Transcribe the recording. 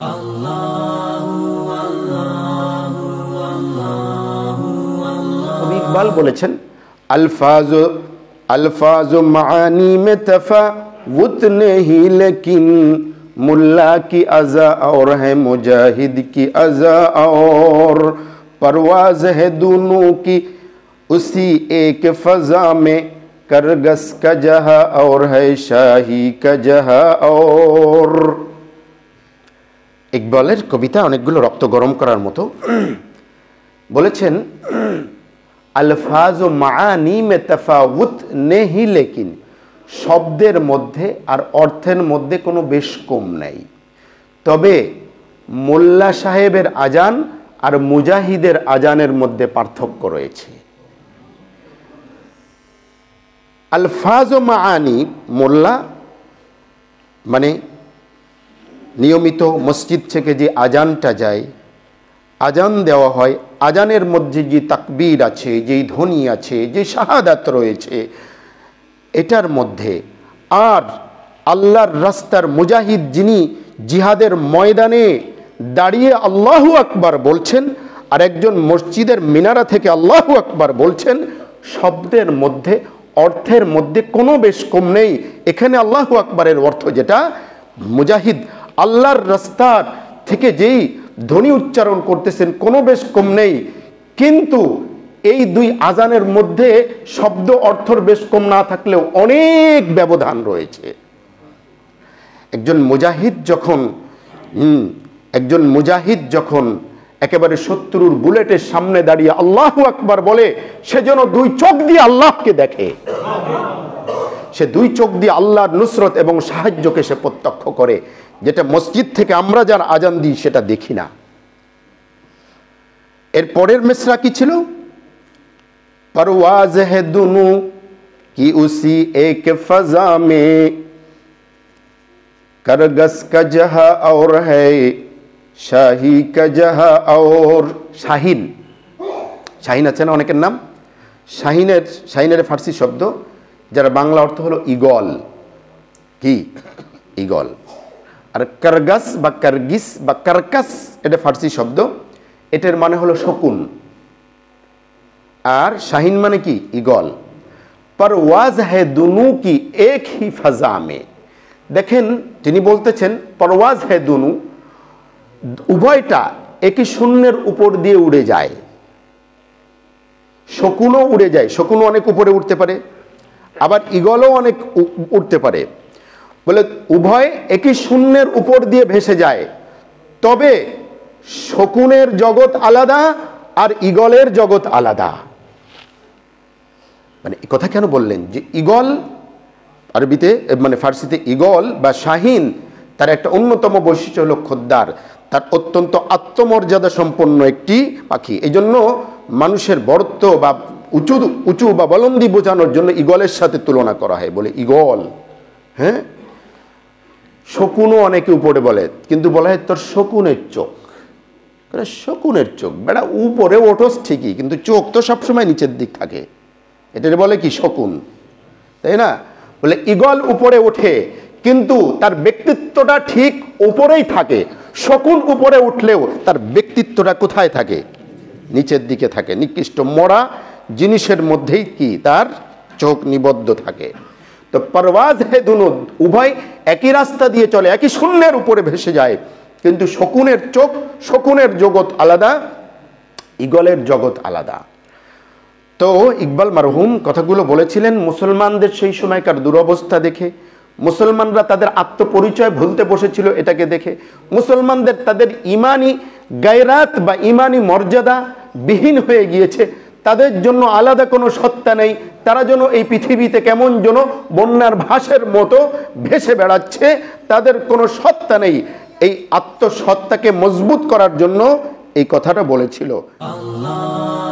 কবি ইকবাল বলেছেন, अल्फाज़ मानी में तफ़ावुत नहीं, लेकिन मुल्ला की अज़ा और है मुजाहिद की अज़ा और, परवाज़ है दोनों की उसी एक फ़ज़ा में, करगस का जहा और है शाही का जहा और। ইকবালের কবিতা অনেকগুলো রক্ত গরম করার মতো। বলেছেন, আলফাজ ও মাআনি মে তাফাউত নেহি, লেকিন শব্দের মধ্যে আর অর্থের মধ্যে কোনো বেশ কম নাই, তবে মোল্লা সাহেবের আজান আর মুজাহিদের আজানের মধ্যে পার্থক্য রয়েছে। আলফাজ ও মাআনি, মোল্লা মানে নিয়মিত মসজিদ থেকে যে আজানটা যায়, আজান দেওয়া হয়, আজানের মধ্যে যে তাকবীর আছে, যেই ধ্বনি আছে, যে শাহাদাত রয়েছে, এটার মধ্যে আর আল্লাহর রাস্তার মুজাহিদ যিনি জিহাদের ময়দানে দাঁড়িয়ে আল্লাহু আকবার বলছেন আর একজন মসজিদের মিনারা থেকে আল্লাহু আকবার বলছেন, শব্দের মধ্যে অর্থের মধ্যে কোনো বেশ কম নেই। এখানে আল্লাহু আকবারের অর্থ যেটা, মুজাহিদ আল্লাহর রাস্তার থেকে যেই ধ্বনি উচ্চারণ করতেছেন কোনো বেশ কম নেই, কিন্তু এই দুই আজানের মধ্যে শব্দ অর্থর বেশ কম না থাকলেও অনেক ব্যবধান রয়েছে। একজন মুজাহিদ যখন একেবারে শত্রুর বুলেটের সামনে দাঁড়িয়ে আল্লাহু আকবার বলে, সে যেন দুই চোখ দিয়ে আল্লাহকে দেখে, সে দুই চোখ দিয়ে আল্লাহর নুসরত এবং সাহায্যকে সে প্রত্যক্ষ করে, যেটা মসজিদ থেকে আমরা যার আজান দিই সেটা দেখি না। এর পরের মিসরা কি ছিল? परवाज़ है दोनों की उसी एक फ़ज़ा में, करगस का जहा और है शाही का जहा और। শাহিন, শাহিন আছে না অনেকের নাম? শাহিনের ফার্সি শব্দ যার বাংলা অর্থ হলো ঈগল। কি? ঈগল। আর কারগাস বা কারগিস বা কারকাস এটা ফার্সি শব্দ, এটার মানে হলো শকুন। আর শাহিন মানে কি? ঈগল। परवाज़ है दोनों की एक ही फ़ज़ा में। দেখেন তিনি বলতেছেন परवाज़ है दोनों, উভয়টা একই শূন্যের উপর দিয়ে উড়ে যায়। শকুনও উড়ে যায়, শকুনও অনেক উপরে উঠতে পারে, আবার ঈগলও অনেক উঠতে পারে। বলে উভয় একই শূন্যের উপর দিয়ে ভেসে যায়, তবে শকুনের জগৎ আলাদা আর ঈগলের জগৎ আলাদা। মানে এই কথা কেন বললেন? যে ঈগল আরবিতে মানে ফার্সিতে ঈগল বা শাহিন, তার একটা অন্যতম বৈশিষ্ট্য হলো খোদ্দার, তার অত্যন্ত আত্মমর্যাদা সম্পন্ন একটি পাখি। এই জন্য মানুষের বরত্ব বা উঁচু বা বলন্দি বোঝানোর জন্য ঈগলের সাথে তুলনা করা হয়, বলে ঈগল। হ্যাঁ, শকুনও অনেকে উপরে বলে, কিন্তু বলা হয় তোর শকুনের চোখ। শকুনের চোখ, বেড়া উপরে ওঠোস ঠিকই, কিন্তু চোখ তো সবসময় নিচের দিক থাকে, এটা বলে কি? শকুন, তাই না? বলে ঈগল উপরে ওঠে কিন্তু তার ব্যক্তিত্বটা ঠিক উপরেই থাকে। শকুন উপরে উঠলেও তার ব্যক্তিত্বটা কোথায় থাকে? নিচের দিকে থাকে। নিকৃষ্ট মরা জিনিসের মধ্যেই কি তার চোখ নিবদ্ধ থাকে। তো परवाज़ है दोनों, উভয় একই রাস্তা দিয়ে চলে, একই শূন্যের উপরে ভেসে যায়, কিন্তু শকুনের চোখ, শকুনের জগৎ আলাদা, ঈগলের জগৎ আলাদা। তো ইকবাল মারহুম কথাগুলো বলেছিলেন মুসলমানদের সেই সময়কার দুরবস্থা দেখে, মুসলমানরা তাদের আত্মপরিচয় ভুলতে বসেছিল এটাকে দেখে, মুসলমানদের তাদের ইমানি গায়রাত বা ইমানি মর্যাদা বিহীন হয়ে গিয়েছে, তাদের জন্য আলাদা কোনো সত্তা নেই, তারা যেন এই পৃথিবীতে কেমন যেন বন্যার ভাসের মতো ভেসে বেড়াচ্ছে, তাদের কোনো সত্তা নেই। এই আত্মসত্তাকে মজবুত করার জন্য এই কথাটা বলেছিল। আল্লাহ।